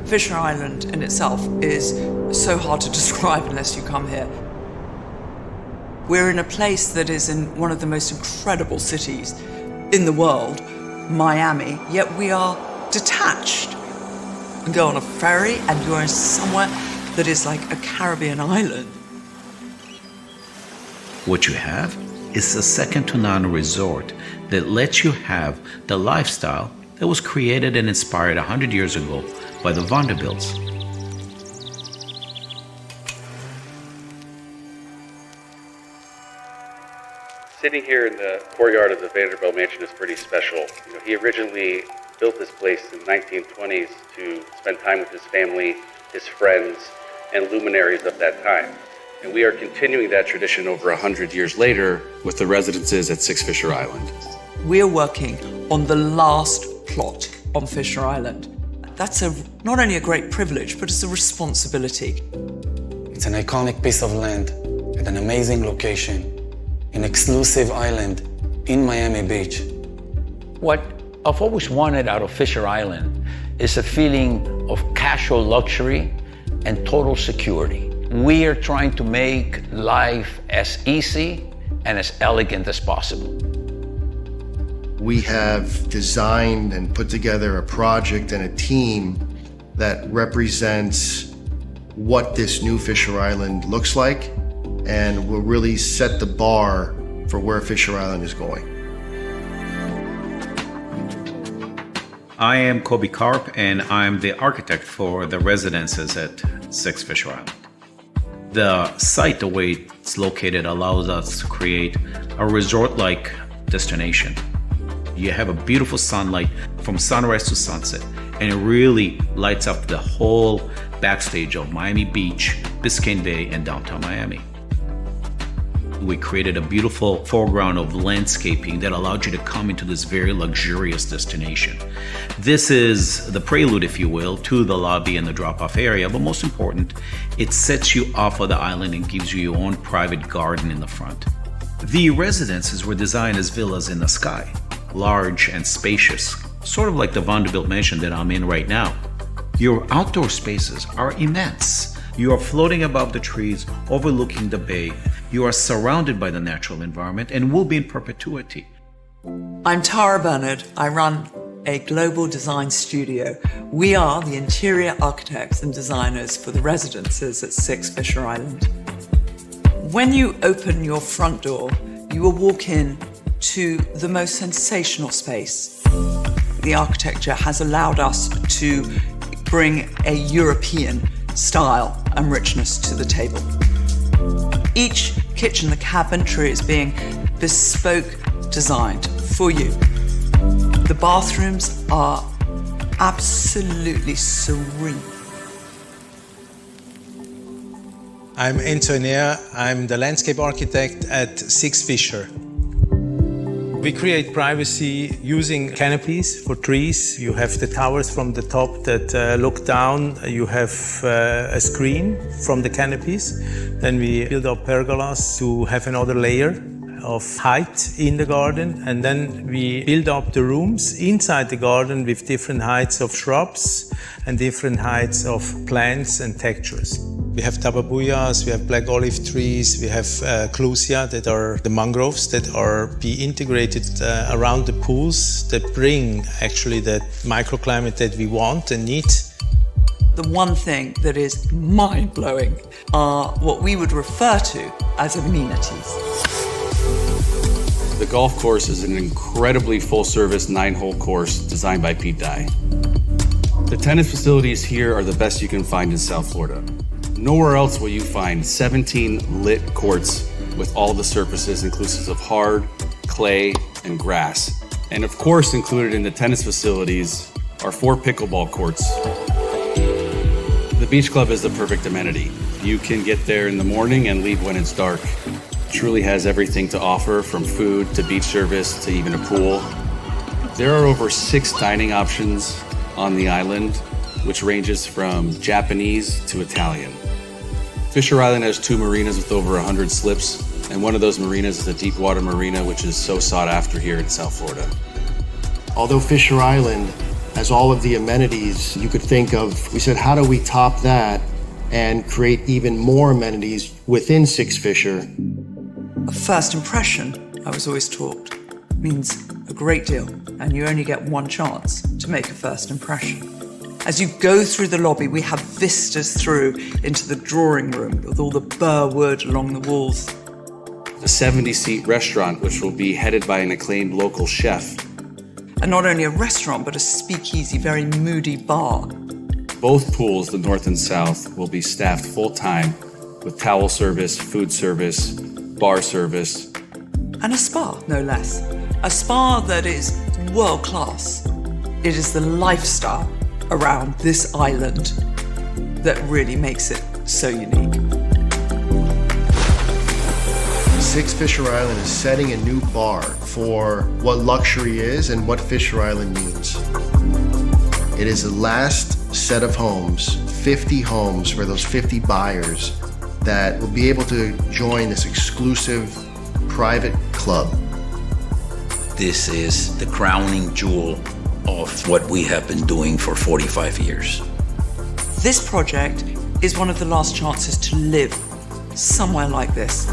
Fisher Island in itself is so hard to describe unless you come here. We're in a place that is in one of the most incredible cities in the world, Miami, yet we are detached. You go on a ferry and you're in somewhere that is like a Caribbean island. What you have is a second-to-none resort that lets you have the lifestyle that was created and inspired 100 years ago by the Vanderbilts. Sitting here in the courtyard of the Vanderbilt Mansion is pretty special. He originally built this place in the 1920s to spend time with his family, his friends, and luminaries of that time. And we are continuing that tradition over 100 years later with the residences at 6 Fisher Island. We're working on the last plot on Fisher Island. That's not only a great privilege, but it's a responsibility. It's an iconic piece of land at an amazing location, an exclusive island in Miami Beach. What I've always wanted out of Fisher Island is a feeling of casual luxury and total security. We are trying to make life as easy and as elegant as possible. We have designed and put together a project and a team that represents what this new Fisher Island looks like and will really set the bar for where Fisher Island is going. I am Kobe Karp, and I'm the architect for the residences at 6 Fisher Island. The site, the way it's located, allows us to create a resort-like destination. You have a beautiful sunlight from sunrise to sunset, and it really lights up the whole backstage of Miami Beach, Biscayne Bay, and downtown Miami. We created a beautiful foreground of landscaping that allowed you to come into this very luxurious destination. This is the prelude, if you will, to the lobby and the drop-off area, but most important, it sets you off of the island and gives you your own private garden in the front. The residences were designed as villas in the sky, large and spacious, sort of like the Vanderbilt Mansion that I'm in right now. Your outdoor spaces are immense. You are floating above the trees, overlooking the bay. You are surrounded by the natural environment and will be in perpetuity. I'm Tara Bernard. I run a global design studio. We are the interior architects and designers for the residences at 6 Fisher Island. When you open your front door, you will walk in to the most sensational space. The architecture has allowed us to bring a European style and richness to the table. Each kitchen, the cabinetry is being bespoke designed for you. The bathrooms are absolutely serene. I'm Antonio. I'm the landscape architect at 6 Fisher. We create privacy using canopies for trees. You have the towers from the top that look down. You have a screen from the canopies. Then we build up pergolas to have another layer of height in the garden. And then we build up the rooms inside the garden with different heights of shrubs and different heights of plants and textures. We have tababuyas, we have black olive trees, we have clusia, that are the mangroves that are integrated around the pools that bring actually that microclimate that we want and need. The one thing that is mind-blowing are what we would refer to as amenities. The golf course is an incredibly full-service 9-hole course designed by Pete Dye. The tennis facilities here are the best you can find in South Florida. Nowhere else will you find 17 lit courts with all the surfaces inclusive of hard, clay, and grass. And of course, included in the tennis facilities are 4 pickleball courts. The beach club is the perfect amenity. You can get there in the morning and leave when it's dark. It truly has everything to offer, from food to beach service to even a pool. There are over 6 dining options on the island, which ranges from Japanese to Italian. Fisher Island has 2 marinas with over 100 slips, and one of those marinas is a deep water marina, which is so sought after here in South Florida. Although Fisher Island as all of the amenities you could think of. We said, how do we top that and create even more amenities within Six Fisher? A first impression, I was always taught, means a great deal, and you only get one chance to make a first impression. As you go through the lobby, we have vistas through into the drawing room with all the burr wood along the walls. A 70-seat restaurant, which will be headed by an acclaimed local chef. And not only a restaurant, but a speakeasy, very moody bar. Both pools, the north and south, will be staffed full-time with towel service, food service, bar service. And a spa, no less. A spa that is world-class. It is the lifestyle around this island that really makes it so unique. Six Fisher Island is setting a new bar for what luxury is and what Fisher Island means. It is the last set of homes, 50 homes for those 50 buyers that will be able to join this exclusive private club. This is the crowning jewel of what we have been doing for 45 years. This project is one of the last chances to live somewhere like this.